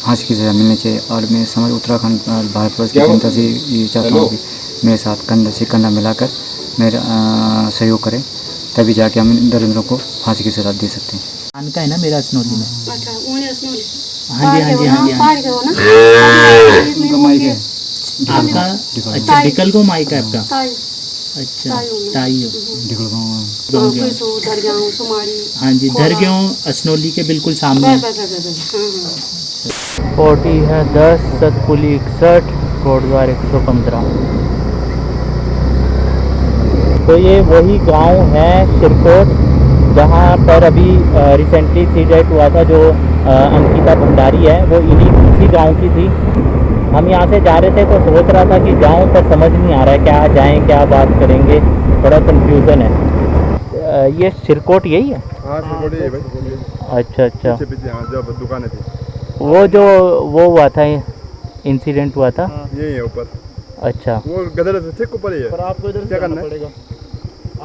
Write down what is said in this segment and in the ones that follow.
फांसी की सज़ा मिलनी चाहिए। और मैं समझ उत्तराखंड और भारतवर्ष की जनता से ये चाहता हूँ कि मेरे साथ कंधा से कंधा मिलाकर मेरा सहयोग करें, तभी जाके हम इन दरिंदरों को फांसी की सज़ा दे सकते हैं। आन का है ना मेरा असनौली में। अच्छा उन्हें असनौली हाँ जी हाँ जी हाँ जी हाँ पहाड़ के हो ना आपका। अच्छा डिकल को माइक है आपका। ताई अच्छा ताई हो डिकल गाँव कोई सो दरगाह सुमारी। हाँ जी दरगाह असनौली के बिल्कुल सामने। 40 है 10 सतपुली 61 कोटद्वार 115। तो ये वही गांव है सिरकोट जहाँ पर अभी रिसेंटली एक्सीडेंट हुआ था। जो अंकिता भंडारी है वो इसी गांव की थी। हम यहाँ से जा रहे थे तो सोच रहा था कि जाऊँ पर समझ नहीं आ रहा है क्या जाएं क्या बात करेंगे, थोड़ा कन्फ्यूज़न है। ये सिरकोट यही है? हाँ सिरकोट यही है भाई। अच्छा अच्छा पीछे हाँ जब दुकानें थी वो जो वो हुआ था इंसिडेंट हुआ था यही है ऊपर। अच्छा वो गदर से ठीक ऊपर ही है। पर आपको इधर क्या करना पड़ेगा।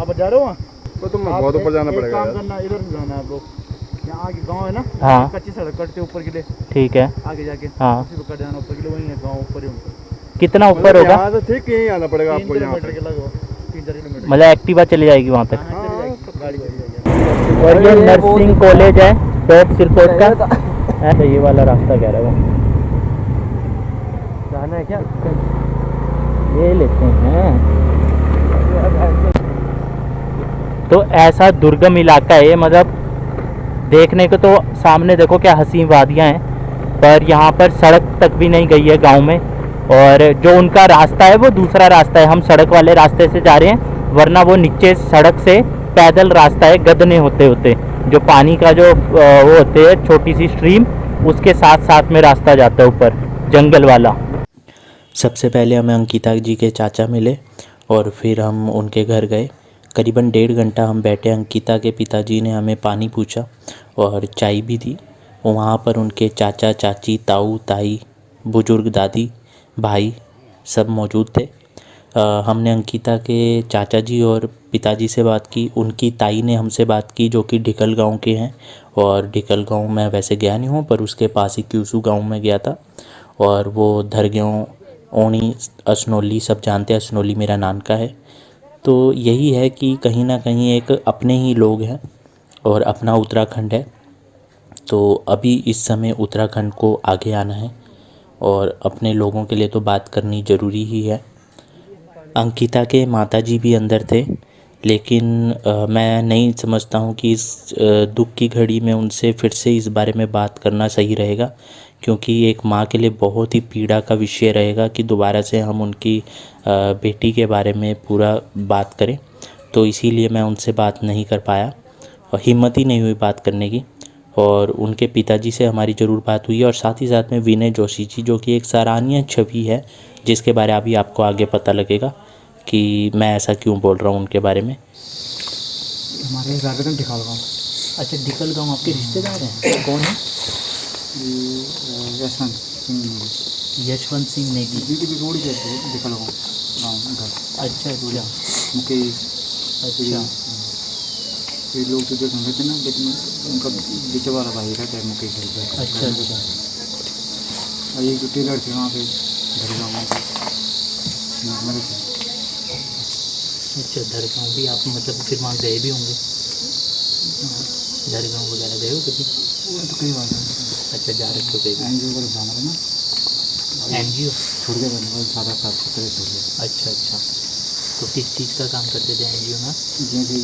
आप जा रहे हो वहाँ? तो तुम बहुत ऊपर जाना पड़ेगा काम यार। करना इधर से जाना है आप लोग। यहाँ आगे गांव है ना, हाँ कच्ची सड़क कटते ऊपर के लिए ठीक है। आगे जाके हाँ उसी पे कट जाना ऊपर के लिए, वही है गांव ऊपर ही उनका। कितना ऊपर होगा? यहाँ से ठीक यहीं आना पड़ेगा 3 आपको यहाँ किलोमीटर पे। के लगभग 3-4 किलोमीटर। मतलब एक्टिवा चली जाएगी वहाँ तक। हाँ, चली जाएगी, गाड़ी चली जाएगी। और ये नर्सिंग कॉलेज है टॉप सिरकोट का है। ये वाला रास्ता कह रहा है वो जाना है क्या? ये लेते हैं। तो ऐसा दुर्गम इलाका है, मतलब देखने को तो सामने देखो क्या हसीन वादियाँ हैं, पर यहाँ पर सड़क तक भी नहीं गई है गांव में। और जो उनका रास्ता है वो दूसरा रास्ता है, हम सड़क वाले रास्ते से जा रहे हैं, वरना वो नीचे सड़क से पैदल रास्ता है गदने होते होते, जो पानी का जो वो होते है छोटी सी स्ट्रीम, उसके साथ साथ में रास्ता जाता है ऊपर जंगल वाला। सबसे पहले हमें अंकिता जी के चाचा मिले और फिर हम उनके घर गए। करीबन 1.5 घंटा हम बैठे। अंकिता के पिताजी ने हमें पानी पूछा और चाय भी दी। वहाँ पर उनके चाचा चाची ताऊ ताई बुजुर्ग दादी भाई सब मौजूद थे। हमने अंकिता के चाचा जी और पिताजी से बात की। उनकी ताई ने हमसे बात की जो कि ढिकल गांव के हैं। और ढिकल गांव मैं वैसे गया नहीं हूँ, पर उसके पास ही क्यूसू गांव में गया था। और वो धरगांव ओणी असनौली सब जानते हैं, असनौली मेरा नानका है। तो यही है कि कहीं ना कहीं एक अपने ही लोग हैं और अपना उत्तराखंड है। तो अभी इस समय उत्तराखंड को आगे आना है और अपने लोगों के लिए तो बात करनी ज़रूरी ही है। अंकिता के माताजी भी अंदर थे, लेकिन मैं नहीं समझता हूँ कि इस दुख की घड़ी में उनसे फिर से इस बारे में बात करना सही रहेगा, क्योंकि एक माँ के लिए बहुत ही पीड़ा का विषय रहेगा कि दोबारा से हम उनकी बेटी के बारे में पूरा बात करें। तो इसीलिए मैं उनसे बात नहीं कर पाया और हिम्मत ही नहीं हुई बात करने की। और उनके पिताजी से हमारी ज़रूर बात हुई और साथ ही साथ में विनय जोशी जी, जो कि एक सराहनीय छवि है, जिसके बारे अभी आपको आगे पता लगेगा कि मैं ऐसा क्यों बोल रहा हूँ उनके बारे में। हमारे राजगढ़ ढिकाल गाँव। अच्छा ढिकल गाँव आपके रिश्तेदार हैं? कौन है? यशवंत सिंह यशवंत सिंह नेगी। दीदी रोड जैसे ढिकाल गाँव घर। अच्छा अच्छा मुकेश अच्छा ये लोग तो देख रहे थे ना, लेकिन उनका पीछे वाला भाई रहता है मुकेश। अच्छा अच्छा और ये जो टेलर थे वहाँ पे धरगांव में मेरे थे। अच्छा दरगाह भी आप मतलब फिर वहाँ गए भी होंगे? दरगाह वगैरह गए हो कभी? तो कई बार अच्छा जा रहे हो कहीं? एन जी ओ का जाना है ना, NGO छोड़ के सारा साफ सुथरे छोड़ गया। अच्छा अच्छा तो किस चीज़ का काम करते थे NGO में? जैसे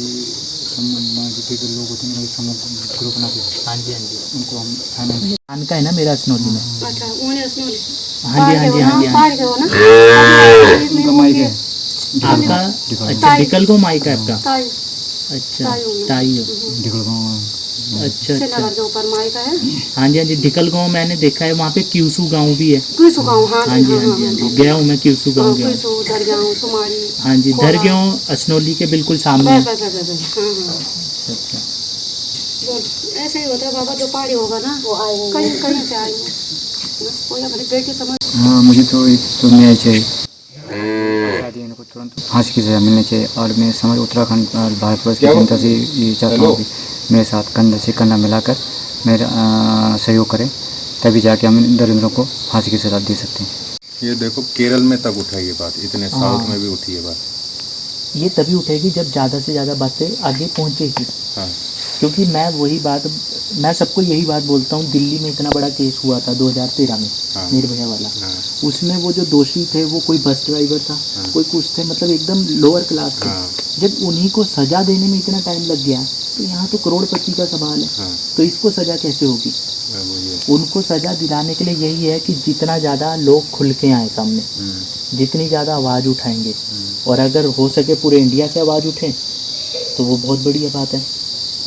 जितने भी लोग होते हैं समूह ग्रुप बनाते हैं, हाँ जी हाँ जी उनको हम फाइनेंस। नान का है ना मेरा असनौली में। अच्छा उन्हें असनौली हाँ जी हाँ जी हाँ जी हाँ पहाड़ के हो ना उनका माइक है आपका। अच्छा डिकल को माइक है आपका? ताई अच्छा ताई हो ढिकल गाँव। अच्छा अच्छा नगर के ऊपर माई का है। हाँ जी हाँ जी ढिकल गाँव मैंने देखा है, वहाँ पे क्यूसू गाँव भी है। क्यूसू गाँव हाँ हाँ जी हाँ जी हाँ जी गया हूँ मैं क्यूसू गाँव गया हूँ। क्यूसू दरगाह सुमारी। हाँ जी दरगाह असनौली के बिल्कुल सामने। अच्छा अच्छा ऐसे ही होता है बाबा, जो पहाड़ी होगा ना वो आएंगे, कहीं कहीं से आएंगे। कोई अपनी बेटी समझ। हाँ मुझे तो एक तो न्याय चाहिए, इनको तुरंत फांसी की सज़ा मिलनी चाहिए। और मैं समझ उत्तराखंड और भारतवर्ष की जनता से ये चाहता हूँ कि मेरे साथ कंधा से कंधा मिलाकर मेरा सहयोग करें, तभी जाके हम इन दरिंदरों को फांसी की सजा दे सकते हैं। ये देखो केरल में तब उठा ये बात, इतने साउथ में भी उठी ये बात। ये तभी उठेगी जब ज़्यादा से ज़्यादा बातें आगे पहुँचेगी। हाँ क्योंकि मैं सबको यही बात बोलता हूँ, दिल्ली में इतना बड़ा केस हुआ था 2013 में, हाँ। निर्भया वाला। हाँ उसमें वो जो दोषी थे वो कोई बस ड्राइवर था, हाँ। कोई कुछ थे, मतलब एकदम लोअर क्लास थे। हाँ जब उन्हीं को सजा देने में इतना टाइम लग गया तो यहाँ तो करोड़पति का सवाल है, हाँ तो इसको सजा कैसे होगी? वो ये। उनको सजा दिलाने के लिए यही है कि जितना ज़्यादा लोग खुल के आए सामने, जितनी ज़्यादा आवाज़ उठाएंगे, और अगर हो सके पूरे इंडिया से आवाज़ उठे तो वो बहुत बढ़िया बात है।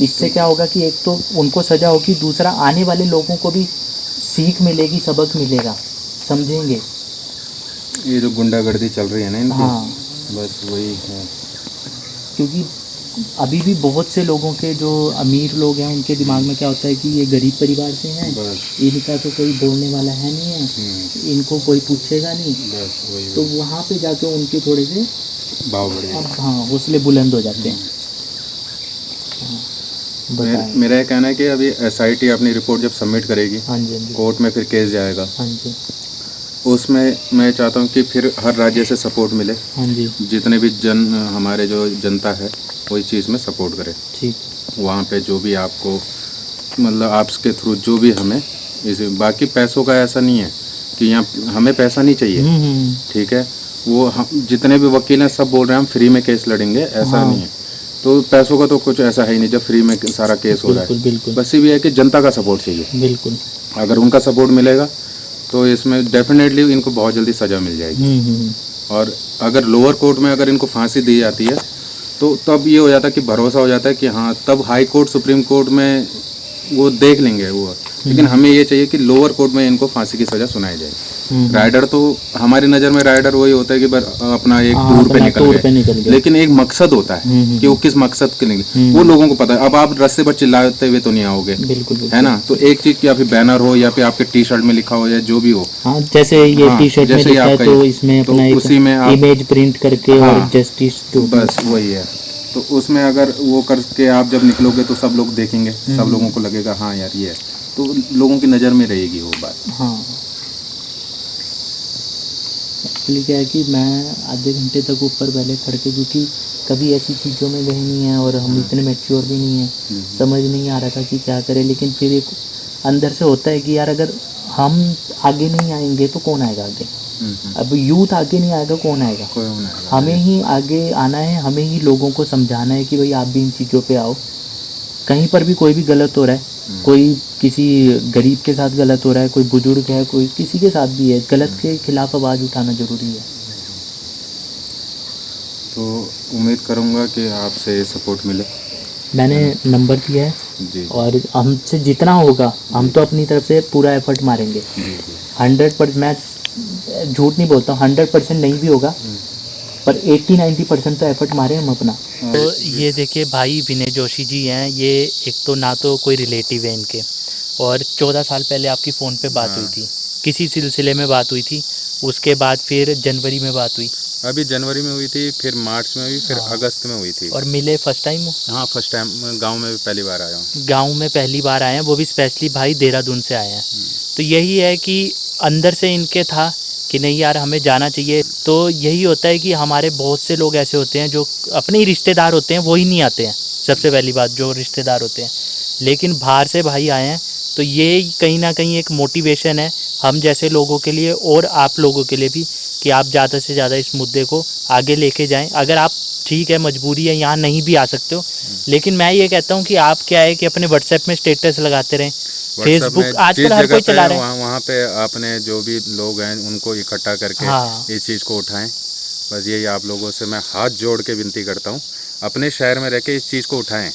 इससे क्या होगा कि एक तो उनको सज़ा होगी, दूसरा आने वाले लोगों को भी सीख मिलेगी, सबक मिलेगा, समझेंगे। ये जो गुंडागर्दी चल रही है ना इनकी, हाँ, बस वही है। क्योंकि अभी भी बहुत से लोगों के जो अमीर लोग हैं उनके दिमाग में क्या होता है कि ये गरीब परिवार से हैं, बस इनका तो कोई बोलने वाला है नहीं है, इनको कोई पूछेगा नहीं, बस वही तो वहाँ पे जाके उनके थोड़े से भाव बढ़ गया। हाँ हौसले बुलंद हो जाते हैं। हाँ, बताएं। मेरा ये कहना है कि अभी SIT अपनी रिपोर्ट जब सबमिट करेगी, हाँ जी, हाँ जी, कोर्ट में फिर केस जाएगा, हाँ जी, उसमें मैं चाहता हूँ कि फिर हर राज्य से सपोर्ट मिले, हाँ जी, जितने भी हमारे जो जनता है वो इस चीज़ में सपोर्ट करे। ठीक, वहाँ पे जो भी आपको मतलब आपके थ्रू जो भी हमें इसे, बाकी पैसों का ऐसा नहीं है कि यहाँ हमें पैसा नहीं चाहिए, ठीक है। वो हम जितने भी वकील हैं सब बोल रहे हैं हम फ्री में केस लड़ेंगे, ऐसा हाँ। नहीं है। तो पैसों का तो कुछ ऐसा है ही नहीं जब फ्री में सारा केस हो रहा बिल्कुल है। बिल्कुल बस ये भी है कि जनता का सपोर्ट चाहिए। बिल्कुल। अगर उनका सपोर्ट मिलेगा तो इसमें डेफिनेटली इनको बहुत जल्दी सज़ा मिल जाएगी। और अगर लोअर कोर्ट में अगर इनको फांसी दी जाती है तो तब ये हो जाता है कि भरोसा हो जाता है कि हाँ तब हाई कोर्ट सुप्रीम कोर्ट में वो देख लेंगे वो। लेकिन हमें ये चाहिए कि लोअर कोर्ट में इनको फांसी की सज़ा सुनाई जाए। राइडर तो हमारी नज़र में राइडर वही होता है कि अपना एक टूर पे निकल गए, लेकिन एक मकसद होता है कि वो किस मकसद के लिए, वो लोगों को पता है। अब आप रास्ते पर चिल्लाते हुए तो नहीं आओगे, बिल्कुल है ना। तो एक चीज़ की या फिर बैनर हो या फिर आपके T-शर्ट में लिखा हो या जो भी हो, हाँ, जैसे ये हाँ, T-शर्ट में जैसे लिखा है आपका तो ये, इसमें तो अपना एक उसी में आप- इमेज प्रिंट करके हाँ, और जस्टिस टू, बस वही है। तो उसमें अगर वो करके आप जब निकलोगे तो सब लोग देखेंगे, सब लोगों को लगेगा हाँ यार ये है, तो लोगों की नज़र में रहेगी वो बात। हाँ। एक्चुअली क्या है कि मैं आधे घंटे तक ऊपर पहले खड़ के, क्योंकि कभी ऐसी चीज़ों में गए नहीं हैं और हम इतने मैच्योर भी नहीं हैं, समझ नहीं आ रहा था कि क्या करें। लेकिन फिर एक अंदर से होता है कि यार अगर हम आगे नहीं आएंगे तो कौन आएगा आगे। अब यूथ आगे नहीं आएगा, कौन आएगा? कोई होना है। हमें ही आगे आना है, हमें ही लोगों को समझाना है कि भाई आप भी इन चीज़ों पे आओ। कहीं पर भी कोई भी गलत हो रहा है, कोई किसी गरीब के साथ गलत हो रहा है, कोई बुजुर्ग है, कोई किसी के साथ भी है, गलत के खिलाफ आवाज़ उठाना ज़रूरी है। तो उम्मीद करूँगा कि आपसे सपोर्ट मिले। मैंने नंबर दिया है जी और हमसे जितना होगा हम तो अपनी तरफ से पूरा एफर्ट मारेंगे। जी जी 100%, मैं झूठ नहीं बोलता हूँ, 100% नहीं भी होगा पर 80-90% तो एफर्ट मारे हम अपना। तो ये देखिए भाई विनय जोशी जी हैं, ये एक तो ना तो कोई रिलेटिव है इनके, और 14 साल पहले आपकी फ़ोन पे बात हुई थी, किसी सिलसिले में बात हुई थी, उसके बाद फिर जनवरी में बात हुई, अभी जनवरी में हुई थी, फिर मार्च में हुई, फिर अगस्त में हुई थी। और मिले फर्स्ट टाइम हो? हाँ फर्स्ट टाइम गांव में भी पहली बार आया हूँ। गांव में पहली बार आए हैं, वो भी स्पेशली भाई देहरादून से आए हैं। तो यही है कि अंदर से इनके था कि नहीं यार हमें जाना चाहिए। तो यही होता है कि हमारे बहुत से लोग ऐसे होते हैं जो अपने ही रिश्तेदार होते हैं, वो ही नहीं आते हैं, सबसे पहली बात जो रिश्तेदार होते हैं, लेकिन बाहर से भाई आए हैं। तो ये कहीं ना कहीं एक मोटिवेशन है हम जैसे लोगों के लिए और आप लोगों के लिए भी कि आप ज़्यादा से ज़्यादा इस मुद्दे को आगे लेके जाएं। अगर आप ठीक है मजबूरी है यहाँ नहीं भी आ सकते हो, लेकिन मैं ये कहता हूँ कि आप क्या है कि अपने व्हाट्सएप में स्टेटस लगाते रहें, फेसबुक आजकल हर कोई चला रहा है, वहाँ पे अपने जो भी लोग हैं उनको इकट्ठा करके हाँ। इस चीज़ को उठाएं। बस यही आप लोगों से मैं हाथ जोड़ के विनती करता हूँ, अपने शहर में रह के इस चीज़ को उठाएं।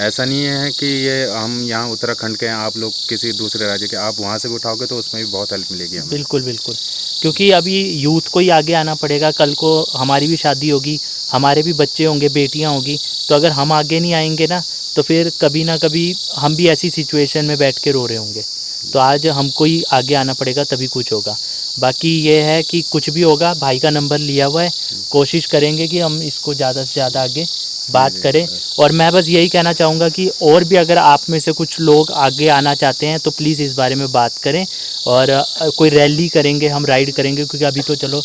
ऐसा नहीं है कि ये हम यहाँ उत्तराखंड के हैं, आप लोग किसी दूसरे राज्य के, आप वहाँ से भी उठाओगे तो उसमें भी बहुत हेल्प मिलेगी हमें। बिल्कुल बिल्कुल, क्योंकि अभी यूथ को ही आगे आना पड़ेगा। कल को हमारी भी शादी होगी, हमारे भी बच्चे होंगे, बेटियां होगी, तो अगर हम आगे नहीं आएंगे ना तो फिर कभी ना कभी हम भी ऐसी सिचुएशन में बैठ के रो रहे होंगे। तो आज हमको ही आगे आना पड़ेगा तभी कुछ होगा। बाकी ये है कि कुछ भी होगा, भाई का नंबर लिया हुआ है, कोशिश करेंगे कि हम इसको ज़्यादा से ज़्यादा आगे बात करें। और मैं बस यही कहना चाहूँगा कि और भी अगर आप में से कुछ लोग आगे आना चाहते हैं तो प्लीज़ इस बारे में बात करें। और कोई रैली करेंगे, हम राइड करेंगे, क्योंकि अभी तो चलो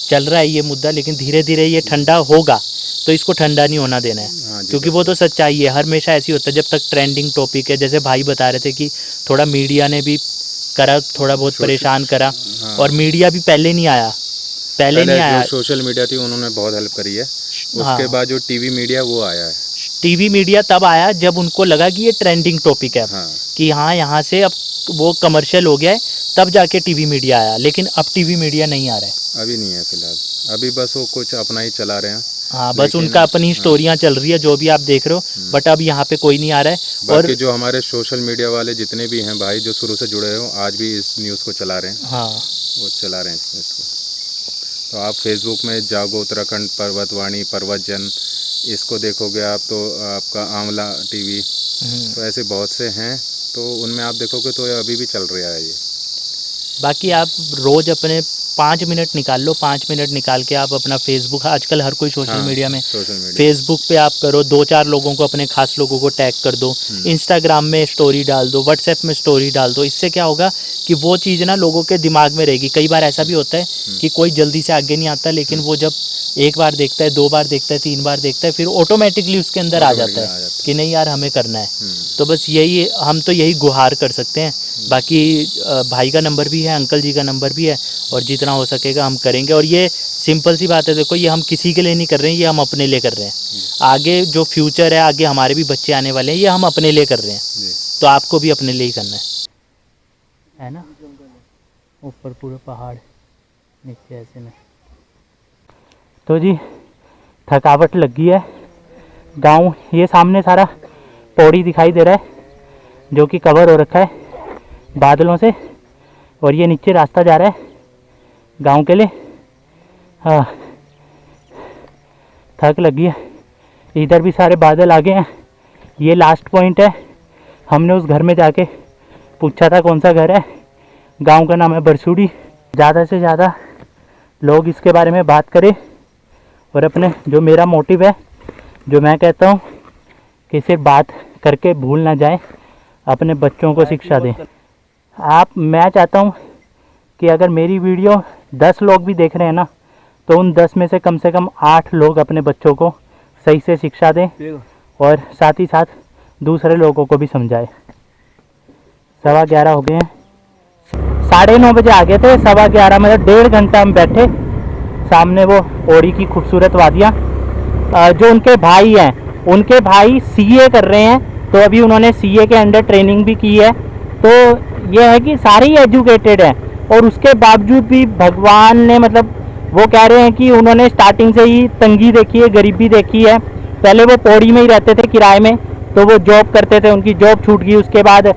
चल रहा है ये मुद्दा, लेकिन धीरे धीरे ये ठंडा होगा तो इसको ठंडा नहीं होना देना है, क्योंकि वो तो सच्चाई है। हमेशा ऐसी होता है जब तक ट्रेंडिंग टॉपिक है। जैसे भाई बता रहे थे कि थोड़ा मीडिया ने भी करा, थोड़ा बहुत परेशान करा। और मीडिया भी पहले नहीं आया, पहले नहीं आया। जो सोशल मीडिया थी उन्होंने बहुत हेल्प करी है। उसके बाद जो टीवी मीडिया वो आया है। टीवी मीडिया तब आया जब उनको लगा कि ये ट्रेंडिंग टॉपिक है, कि हाँ यहाँ से अब वो कमर्शियल हो गया है, तब जाके टीवी मीडिया आया। लेकिन अब टीवी मीडिया नहीं आ रहा है, अभी नहीं है फिलहाल। अभी बस वो कुछ अपना ही चला रहे हैं। हाँ, बस उनका अपनी स्टोरियाँ चल रही है जो भी आप देख रहे हो। बट अब यहाँ पे कोई नहीं आ रहा है। और जो हमारे सोशल मीडिया वाले जितने भी हैं भाई, जो शुरू से जुड़े हो, आज भी इस न्यूज़ को चला रहे हैं। हाँ, वो चला रहे हैं इसको। तो आप फेसबुक में जागो उत्तराखंड पर्वतवाणी, पर्वतजन, इसको देखोगे आप तो आपका आंवला टीवी, तो ऐसे बहुत से हैं। तो उनमें आप देखोगे तो ये अभी भी चल रहा है ये। बाकी आप रोज़ अपने 5 मिनट निकाल लो, 5 मिनट निकाल के आप अपना फेसबुक, आजकल हर कोई सोशल मीडिया में, फेसबुक पे आप करो, 2-4 लोगों को, अपने खास लोगों को टैग कर दो, इंस्टाग्राम में स्टोरी डाल दो, व्हाट्सएप में स्टोरी डाल दो। इससे क्या होगा कि वो चीज़ ना लोगों के दिमाग में रहेगी। कई बार ऐसा भी होता है कि कोई जल्दी से आगे नहीं आता, लेकिन वो जब एक बार देखता है, 2 बार देखता है, 3 बार देखता है, फिर ऑटोमेटिकली उसके अंदर आ जाता है कि नहीं यार हमें करना है। तो बस यही, हम तो यही गुहार कर सकते हैं। बाकी भाई का नंबर भी है, अंकल जी का नंबर भी है, और जितना हो सकेगा हम करेंगे। और ये सिंपल सी बात है, देखो ये हम किसी के लिए नहीं कर रहे हैं, ये हम अपने लिए कर रहे हैं। आगे जो फ्यूचर है, आगे हमारे भी बच्चे आने वाले हैं, ये हम अपने लिए कर रहे हैं। तो आपको भी अपने लिए ही करना है ना। ऊपर पूरा पहाड़, नीचे ऐसे में। तो जी थकावट लग गई है। गांव ये सामने सारा पौड़ी दिखाई दे रहा है जो कि कवर हो रखा है बादलों से, और ये नीचे रास्ता जा रहा है गांव के लिए। हाँ, थक लगी है। इधर भी सारे बादल आ गए हैं। ये लास्ट पॉइंट है। हमने उस घर में जाके पूछा था कौन सा घर है। गांव का नाम है बरसूड़ी। ज़्यादा से ज़्यादा लोग इसके बारे में बात करें, और अपने, जो मेरा मोटिव है, जो मैं कहता हूँ कि सिर्फ बात करके भूल ना जाए, अपने बच्चों को शिक्षा दें। मैं चाहता हूँ कि अगर मेरी वीडियो 10 लोग भी देख रहे हैं ना, तो उन 10 में से कम 8 लोग अपने बच्चों को सही से शिक्षा दें, और साथ ही साथ दूसरे लोगों को भी समझाएं। 11:15 हो गए हैं। 9:30 बजे आ गए थे, 11:15 मतलब 1.5 घंटा हम बैठे। सामने वो पौड़ी की खूबसूरत वादियाँ। जो उनके भाई हैं, उनके भाई सीए कर रहे हैं, तो अभी उन्होंने सीए के अंडर ट्रेनिंग भी की है। तो ये है कि सारे ही एजुकेटेड हैं, और उसके बावजूद भी भगवान ने, मतलब वो कह रहे हैं कि उन्होंने स्टार्टिंग से ही तंगी देखी है, गरीबी देखी है। पहले वो पौड़ी में ही रहते थे किराए में, तो वो जॉब करते थे, उनकी जॉब छूट गई। उसके बाद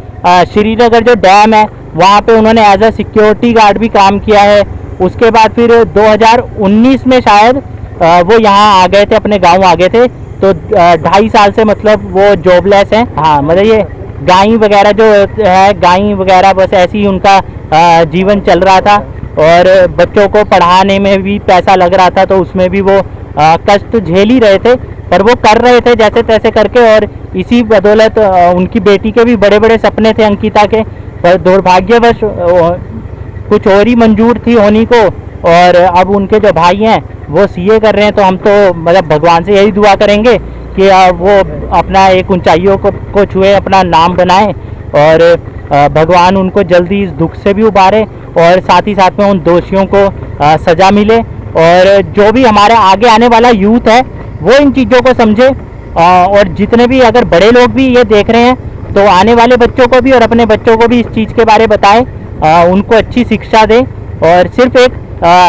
श्रीनगर जो डैम है वहाँ पे उन्होंने एज अ सिक्योरिटी गार्ड भी काम किया है। उसके बाद फिर 2019 में शायद वो यहाँ आ गए थे, अपने गांव आ गए थे। तो 2.5 साल से मतलब वो जॉबलेस हैं। हाँ, मतलब ये गाय वगैरह जो है, गाय वगैरह बस ऐसे ही उनका जीवन चल रहा था, और बच्चों को पढ़ाने में भी पैसा लग रहा था, तो उसमें भी वो कष्ट झेल ही रहे थे, पर वो कर रहे थे जैसे तैसे करके। और इसी बदौलत उनकी बेटी के भी बड़े बड़े सपने थे, अंकिता के, पर दुर्भाग्यवश कुछ और ही मंजूर थी होनी को। और अब उनके जो भाई हैं वो सीए कर रहे हैं। तो हम तो मतलब भगवान से यही दुआ करेंगे कि वो अपना एक ऊंचाइयों को छुए, अपना नाम बनाएं, और भगवान उनको जल्दी इस दुख से भी उबारे, और साथ ही साथ में उन दोषियों को सज़ा मिले। और जो भी हमारे आगे आने वाला यूथ है वो इन चीज़ों को समझे, और जितने भी अगर बड़े लोग भी ये देख रहे हैं तो आने वाले बच्चों को भी और अपने बच्चों को भी इस चीज़ के बारे बताएं, उनको अच्छी शिक्षा दें। और सिर्फ एक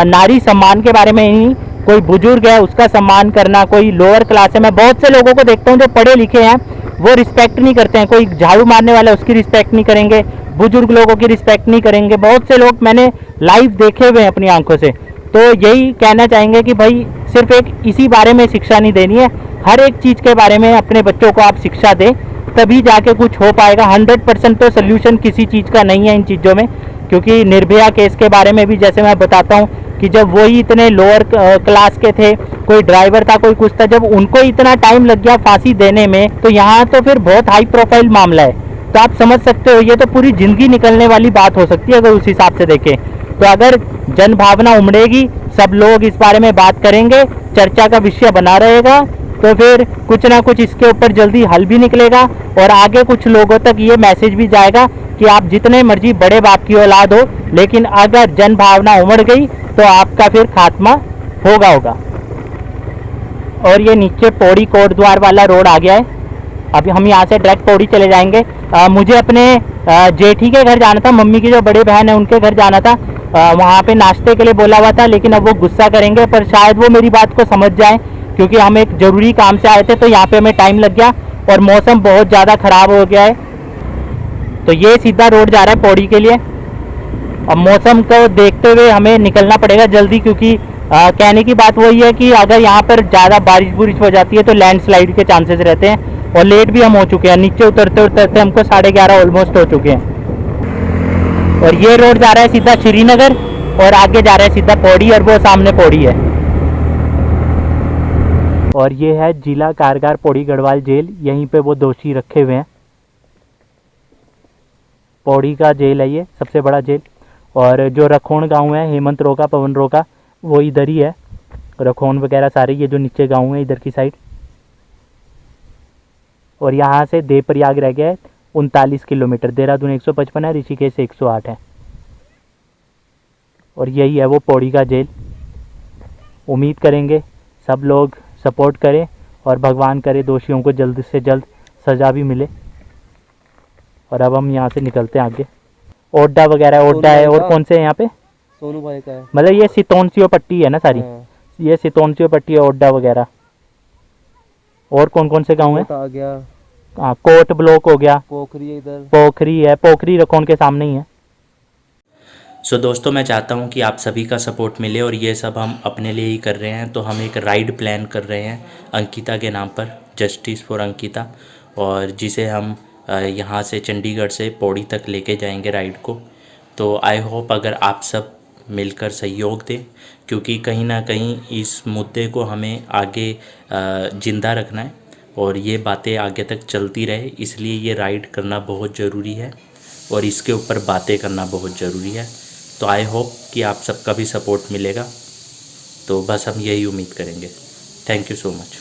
नारी सम्मान के बारे में ही, कोई बुजुर्ग है उसका सम्मान करना, कोई लोअर क्लास है, मैं बहुत से लोगों को देखता हूँ जो पढ़े लिखे हैं वो रिस्पेक्ट नहीं करते हैं। कोई झाड़ू मारने वाला उसकी रिस्पेक्ट नहीं करेंगे, बुजुर्ग लोगों की रिस्पेक्ट नहीं करेंगे। बहुत से लोग मैंने लाइव देखे हुए हैं अपनी आंखों से। तो यही कहना चाहेंगे कि भाई सिर्फ एक इसी बारे में शिक्षा नहीं देनी है, हर एक चीज़ के बारे में अपने बच्चों को आप शिक्षा दें, तभी जाके कुछ हो पाएगा। 100% तो सोल्यूशन किसी चीज़ का नहीं है इन चीज़ों में, क्योंकि निर्भया केस के बारे में भी जैसे मैं बताता हूँ कि जब वही इतने लोअर क्लास के थे, कोई ड्राइवर था, कोई कुछ था, जब उनको इतना टाइम लग गया फांसी देने में, तो यहाँ तो फिर बहुत हाई प्रोफाइल मामला है। तो आप समझ सकते हो, ये तो पूरी ज़िंदगी निकलने वाली बात हो सकती है अगर उस हिसाब से देखें। तो अगर जन भावना उमड़ेगी, सब लोग इस बारे में बात करेंगे, चर्चा का विषय बना रहेगा, तो फिर कुछ ना कुछ इसके ऊपर जल्दी हल भी निकलेगा और आगे कुछ लोगों तक ये मैसेज भी जाएगा कि आप जितने मर्जी बड़े बाप की औलाद हो, लेकिन अगर जन भावना उमड़ गई तो आपका फिर खात्मा होगा। और ये नीचे पौड़ी कोट द्वार वाला रोड आ गया है। अभी हम यहाँ से डायरेक्ट पौड़ी चले जाएंगे। मुझे अपने जेठी के घर जाना था, मम्मी की जो बड़ी बहन है उनके घर जाना था। वहाँ पे नाश्ते के लिए बोला हुआ था, लेकिन अब वो गुस्सा करेंगे, पर शायद वो मेरी बात को समझ जाएं, क्योंकि हम एक ज़रूरी काम से आए थे, तो यहाँ पे हमें टाइम लग गया और मौसम बहुत ज़्यादा ख़राब हो गया है। तो ये सीधा रोड जा रहा है पौड़ी के लिए। अब मौसम को देखते हुए हमें निकलना पड़ेगा जल्दी, क्योंकि कहने की बात वही है कि अगर यहाँ पर ज़्यादा बारिश बुरिश हो जाती है तो लैंडस्लाइड के चांसेस रहते हैं। और लेट भी हम हो चुके हैं, नीचे उतरते उतरते हमको 11:30 ऑलमोस्ट हो चुके हैं। और ये रोड जा रहा है सीधा श्रीनगर और आगे जा रहा है सीधा पौड़ी, और वो सामने पौड़ी है। और ये है जिला कारगर पौड़ी गढ़वाल जेल, यहीं पे वो दोषी रखे हुए हैं। पौड़ी का जेल है ये, सबसे बड़ा जेल। और जो रखोन गांव है, हेमंत रोका, पवन रोका, वो इधर ही है। रखोन वगैरह सारे ये जो नीचे गांव है इधर की साइड। और यहाँ से देवप्रयाग रह गया है 39 किलोमीटर। देहरादून 155 है, ऋषिकेश 108 है। और यही है वो पौड़ी का जेल। उम्मीद करेंगे सब लोग सपोर्ट करें और भगवान करे दोषियों को जल्द से जल्द सज़ा भी मिले। और अब हम यहाँ से निकलते हैं आगे। ओड्डा वगैरह, ओड्डा है, और कौन से हैं यहाँ पे? सोनू भाई का है। मतलब ये सितोनसियो पट्टी है ना सारी? ये सितोनसियो पट्टी है, ओड्डा वगैरह। और कौन कौन से गांव हैं? आ गया, हाँ, कोट ब्लॉक हो गया, पोखरी इधर, पोखरी है, पोखरी रखोन के सामने ही है। सो दोस्तों, मैं चाहता हूं कि आप सभी का सपोर्ट मिले, और ये सब हम अपने लिए ही कर रहे हैं। तो हम एक राइड प्लान कर रहे हैं अंकिता के नाम पर, जस्टिस फॉर अंकिता, और जिसे हम यहाँ से चंडीगढ़ से पौड़ी तक लेके जाएंगे राइड को। तो आई होप अगर आप सब मिलकर सहयोग दें, क्योंकि कहीं ना कहीं इस मुद्दे को हमें आगे ज़िंदा रखना है और ये बातें आगे तक चलती रहे, इसलिए ये राइड करना बहुत ज़रूरी है और इसके ऊपर बातें करना बहुत ज़रूरी है। तो आई होप कि आप सबका भी सपोर्ट मिलेगा। तो बस हम यही उम्मीद करेंगे। Thank you so much.